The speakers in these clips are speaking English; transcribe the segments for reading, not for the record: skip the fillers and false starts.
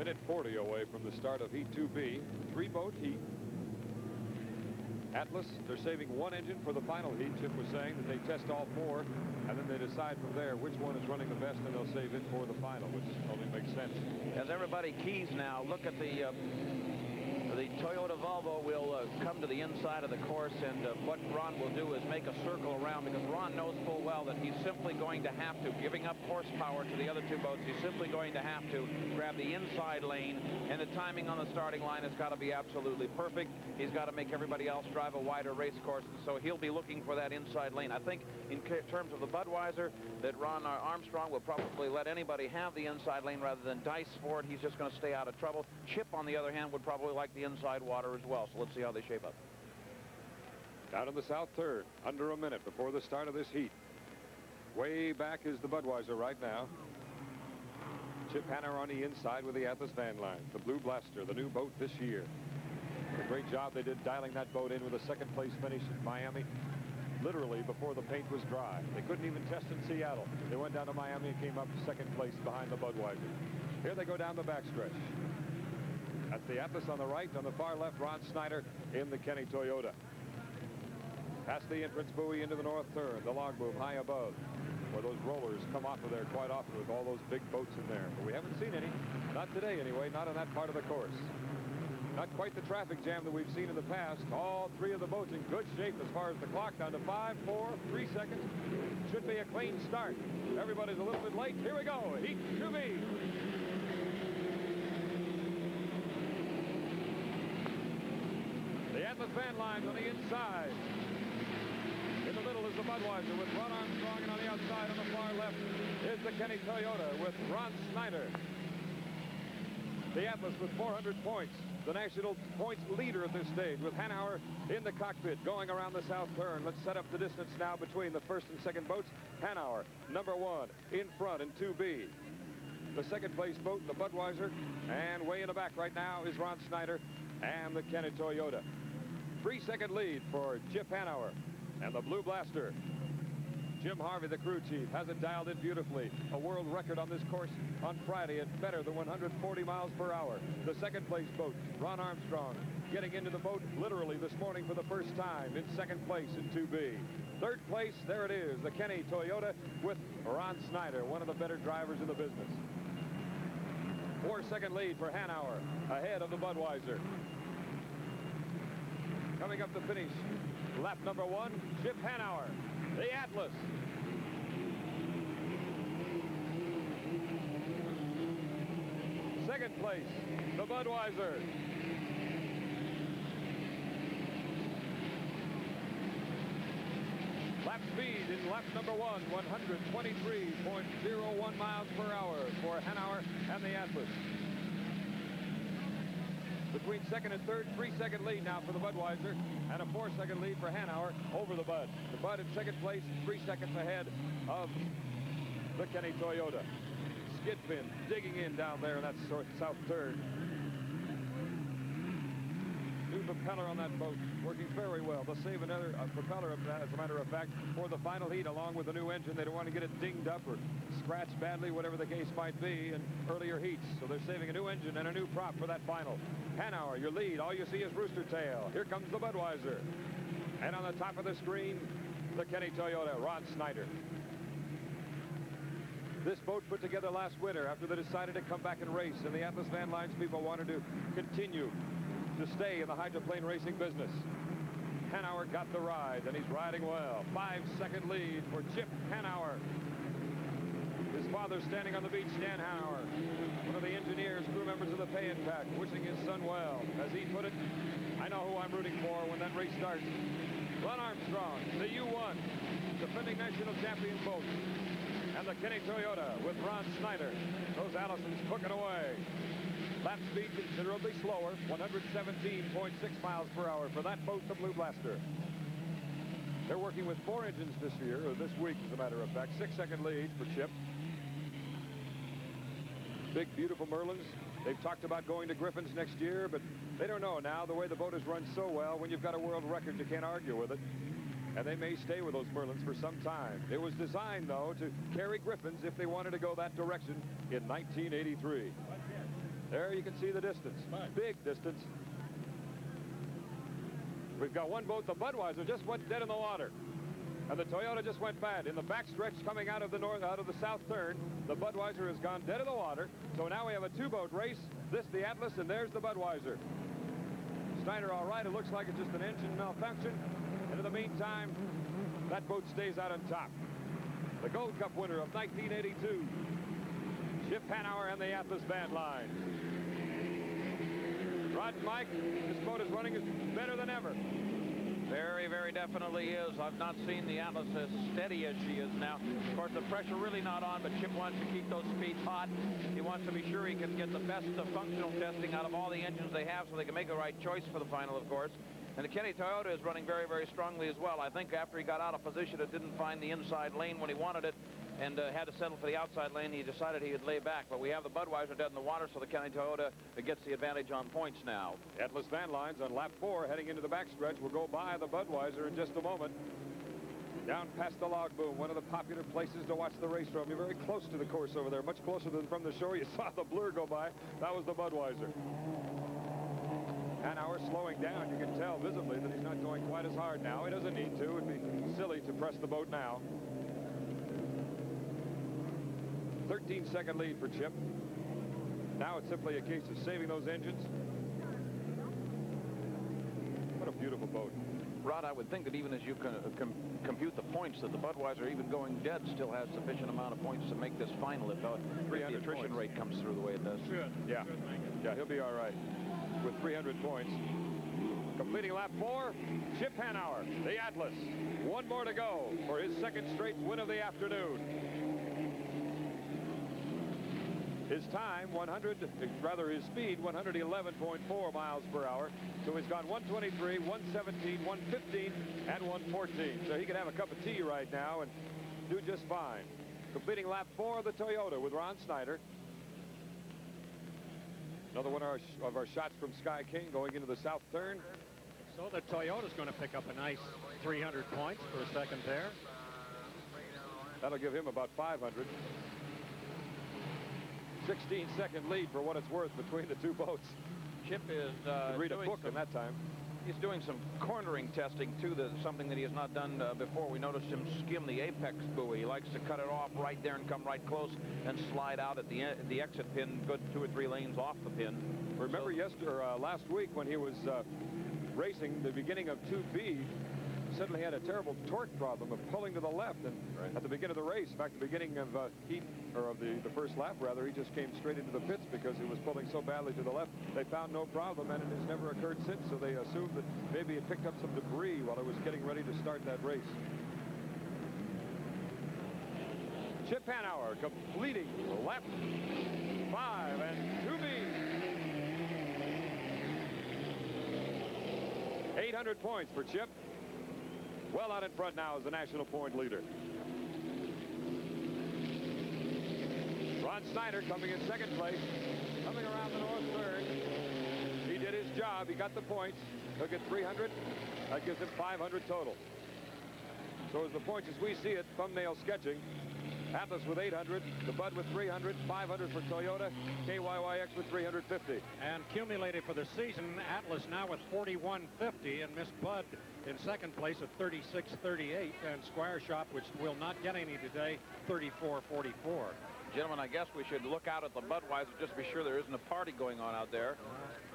Minute 40 away from the start of Heat 2B. 3-boat heat. Atlas, they're saving one engine for the final heat. Chip was saying that they test all 4, and then they decide from there which one is running the best, and they'll save it for the final, which only makes sense. As everybody keys now, look at the Toyota Volvo will come to the inside of the course, and what Ron will do is make a circle around, because Ron knows full well that he's simply going to have to, giving up horsepower to the other 2 boats, he's simply going to have to grab the inside lane, and the timing on the starting line has got to be absolutely perfect. He's got to make everybody else drive a wider race course, so he'll be looking for that inside lane. I think in terms of the Budweiser, that Ron Armstrong will probably let anybody have the inside lane rather than dice for it. He's just going to stay out of trouble. Chip, on the other hand, would probably like the inside water as well, so let's see how they shape up. Down in the south third, under a minute before the start of this heat. Way back is the Budweiser right now. Chip Hanna on the inside with the Atlas van line. The Blue Blaster, the new boat this year. What a great job they did dialing that boat in with a second place finish in Miami. Literally before the paint was dry. They couldn't even test in Seattle. They went down to Miami and came up second place behind the Budweiser. Here they go down the backstretch. That's the Atlas on the right. On the far left, Ron Snyder in the Kenny Toyota. Past the entrance buoy into the north turn. The log boom high above, where those rollers come off of there quite often with all those big boats in there. But we haven't seen any. Not today, anyway. Not on that part of the course. Not quite the traffic jam that we've seen in the past. All 3 of the boats in good shape as far as the clock, down to 5, 4, 3 seconds. Should be a clean start. Everybody's a little bit late. Here we go. Heat 2B. The Atlas van lines on the inside. In the middle is the Budweiser with Ron Armstrong, and on the outside on the far left is the Kenny Toyota with Ron Snyder. The Atlas with 400 points. The national points leader at this stage with Hanauer in the cockpit going around the south turn. Let's set up the distance now between the first and second boats. Hanauer, number 1, in front in 2B. The second place boat, the Budweiser, and way in the back right now is Ron Snyder and the Kenny Toyota. 3-second lead for Chip Hanauer and the Blue Blaster. Jim Harvey, the crew chief, has it dialed in beautifully. A world record on this course on Friday at better than 140 miles per hour. The second place boat, Ron Armstrong, getting into the boat literally this morning for the first time in second place in 2B. Third place, there it is, the Kenny Toyota with Ron Snyder, one of the better drivers in the business. 4-second lead for Hanauer, ahead of the Budweiser. Coming up to finish, lap number 1, Chip Hanauer, the Atlas. Second place, the Budweiser. Lap speed in lap number 1, 123.01 miles per hour for Hanauer and the Atlas. Between second and third, 3-second lead now for the Budweiser, and a 4-second lead for Hanauer over the Bud. The Bud in second place, 3 seconds ahead of the Kenny Toyota. Skid fin digging in down there in that south third. New propeller on that boat, working very well. They'll save another propeller, as a matter of fact, for the final heat, along with the new engine. They don't want to get it dinged up or scratched badly, whatever the case might be, in earlier heats. So they're saving a new engine and a new prop for that final. Hanauer, your lead. All you see is rooster tail. Here comes the Budweiser. And on the top of the screen, the Kenny Toyota, Ron Snyder. This boat put together last winter after they decided to come back and race, and the Atlas Van Lines people wanted to continue to stay in the hydroplane racing business. Hanauer got the ride, and he's riding well. 5-second lead for Chip Hanauer. His father standing on the beach, Stan Hanauer, one of the engineers, crew members of the pay-in pack, wishing his son well. As he put it, I know who I'm rooting for when that race starts. Ron Armstrong, the U1, defending national champion boat. And the Kenny Toyota with Ron Snyder. Those Allisons cooking away. Lap speed considerably slower, 117.6 miles per hour for that boat, the Blue Blaster. They're working with 4 engines this year, or this week, as a matter of fact. 6-second lead for Chip. Big, beautiful Merlins. They've talked about going to Griffins next year, but they don't know now. The way the boat has run so well, when you've got a world record, you can't argue with it. And they may stay with those Merlins for some time. It was designed, though, to carry Griffins if they wanted to go that direction in 1983. There you can see the distance. Big distance. We've got one boat. The Budweiser just went dead in the water. And the Toyota just went bad. In the backstretch coming out of the south turn, the Budweiser has gone dead in the water. So now we have a two-boat race. This, the Atlas, and there's the Budweiser. Snyder all right. It looks like it's just an engine malfunction. And in the meantime, that boat stays out on top. The Gold Cup winner of 1982, Chip Hanauer and the Atlas Van Line. Rod and Mike, this boat is running better than ever. Very, very definitely is. I've not seen the Atlas as steady as she is now. Of course, the pressure really not on, but Chip wants to keep those speeds hot. He wants to be sure he can get the best functional testing out of all the engines they have so they can make the right choice for the final, of course. And the Kenny Toyota is running very, very strongly as well. I think after he got out of position, it didn't find the inside lane when he wanted it and had to settle for the outside lane. He decided he would lay back. But we have the Budweiser dead in the water, so the Kenny Toyota gets the advantage on points now. Atlas Van Lines on lap 4 heading into the backstretch. We'll go by the Budweiser in just a moment. Down past the log boom, one of the popular places to watch the race from. You're very close to the course over there, much closer than from the shore. You saw the blur go by. That was the Budweiser. Hanauer slowing down. You can tell visibly that he's not going quite as hard now. He doesn't need to. It'd be silly to press the boat now. 13-second lead for Chip. Now it's simply a case of saving those engines. What a beautiful boat. Rod, I would think that even as you compute the points, that the Budweiser, even going dead, still has sufficient amount of points to make this final if the attrition rate comes through the way it does. Should. Yeah. Yeah, he'll be all right with 300 points. Completing lap 4, Chip Hanauer, the Atlas. One more to go for his second straight win of the afternoon. His time, his speed, 111.4 miles per hour. So he's gone 123, 117, 115, and 114. So he can have a cup of tea right now and do just fine. Completing lap 4 of the Toyota with Ron Snyder. Another one of our shots from Sky King going into the south turn. So the Toyota's going to pick up a nice 300 points for a second there. That'll give him about 500. 16-second lead for what it's worth between the two boats. Chip is read a book in that time. He's doing some cornering testing too. Something that he has not done before. We noticed him skim the apex buoy. He likes to cut it off right there and come right close and slide out at the exit pin, good 2 or 3 lanes off the pin. Remember last week when he was racing the beginning of 2B, suddenly had a terrible torque problem of pulling to the left, and at the beginning of the race, in fact, the beginning of the first lap, rather, he just came straight into the pits because he was pulling so badly to the left. They found no problem, and it has never occurred since, so they assumed that maybe it picked up some debris while it was getting ready to start that race. Chip Hanauer completing lap 5 and 2B. 800 points for Chip. Well out in front now as the national point leader. Ron Snyder coming in second place, coming around the north third. He did his job. He got the points. He'll get 300. That gives him 500 total. So as the points as we see it, thumbnail sketching, Atlas with 800, the Bud with 300, 500 for Toyota, KYYX with 350. And cumulated for the season, Atlas now with 41.50, and Miss Bud in second place at 36.38, and Squire Shop, which will not get any today, 34.44. Gentlemen, I guess we should look out at the Budweiser just to be sure there isn't a party going on out there.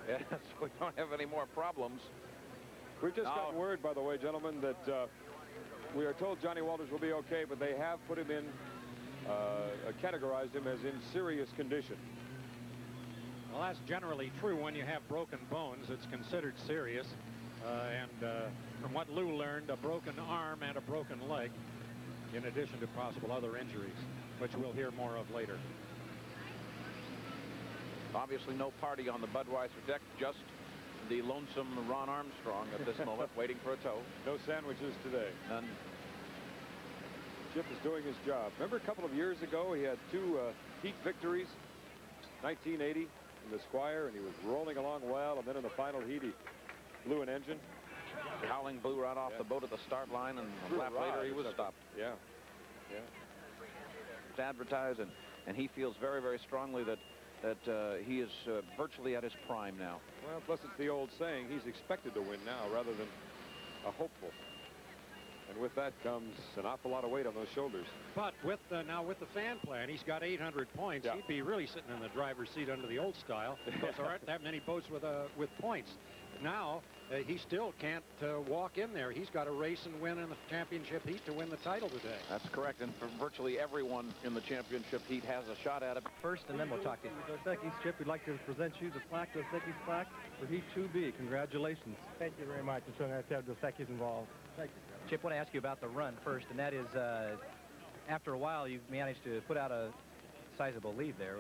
Yes, we don't have any more problems. We've just got word, by the way, gentlemen, that we are told Johnny Walters will be okay, but they have put him in, categorized him as in serious condition. Well, that's generally true when you have broken bones. It's considered serious. From what Lou learned, a broken arm and a broken leg, in addition to possible other injuries, which we'll hear more of later. Obviously no party on the Budweiser deck, just the lonesome Ron Armstrong at this moment waiting for a tow. No sandwiches today. None. Chip is doing his job. Remember a couple of years ago he had 2 heat victories, 1980 in the Squire, and he was rolling along well, and then in the final heat he blew an engine. Howling blew right off the boat at the start line, and a lap later he was stopped. Yeah. Yeah. It's advertised, and he feels very, very strongly that that he is virtually at his prime now. Well, plus it's the old saying, he's expected to win now rather than a hopeful. And with that comes an awful lot of weight on those shoulders. But with now with the fan plan, he's got 800 points. Yeah. He'd be really sitting in the driver's seat under the old style because there aren't that many boats with points. Now he still can't walk in there. He's got to race and win in the championship heat to win the title today. That's correct, and for virtually everyone in the championship heat has a shot at it. First, and then we'll talk to you. Dos Equis, Chip, we'd like to present you the plaque, Dos Equis plaque for Heat 2B. Congratulations. Thank you very much. It's so nice to have Dos Equis involved. Thank you. Chip, I want to ask you about the run first, and that is, after a while, you managed to put out a sizable lead there.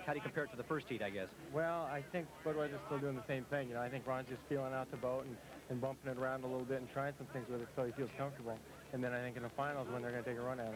How do you compare it to the first heat, I guess? Well, I think Budweiser's still doing the same thing. You know, I think Ron's just feeling out the boat and bumping it around a little bit and trying some things with it so he feels comfortable. And then I think in the finals when they're going to take a run at him.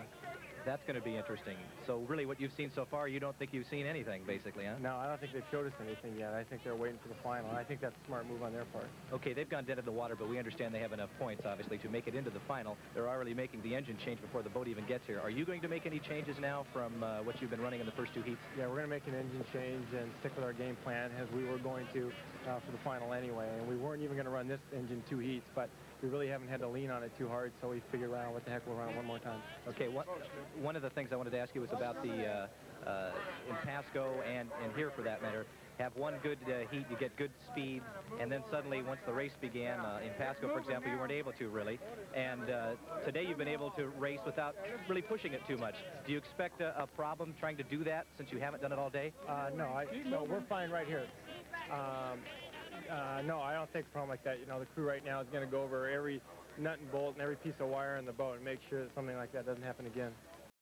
That's going to be interesting. So really what you've seen so far, you don't think you've seen anything, basically, huh? No, I don't think they've showed us anything yet. I think they're waiting for the final. I think that's a smart move on their part. Okay, they've gone dead in the water, but we understand they have enough points, obviously, to make it into the final. They're already making the engine change before the boat even gets here. Are you going to make any changes now from what you've been running in the first two heats? Yeah, we're going to make an engine change and stick with our game plan as we were going to for the final anyway. And we weren't even going to run this engine 2 heats, but we really haven't had to lean on it too hard, so we figured, well, what the heck, we'll run it one more time. Okay, one of the things I wanted to ask you was about the in Pasco and here for that matter. Have one good heat, you get good speed, and then suddenly once the race began, in Pasco, for example, you weren't able to really. And today you've been able to race without really pushing it too much. Do you expect a problem trying to do that since you haven't done it all day? No, we're fine right here. No, I don't think a problem like that. You know, the crew right now is going to go over every nut and bolt and every piece of wire in the boat and make sure that something like that doesn't happen again.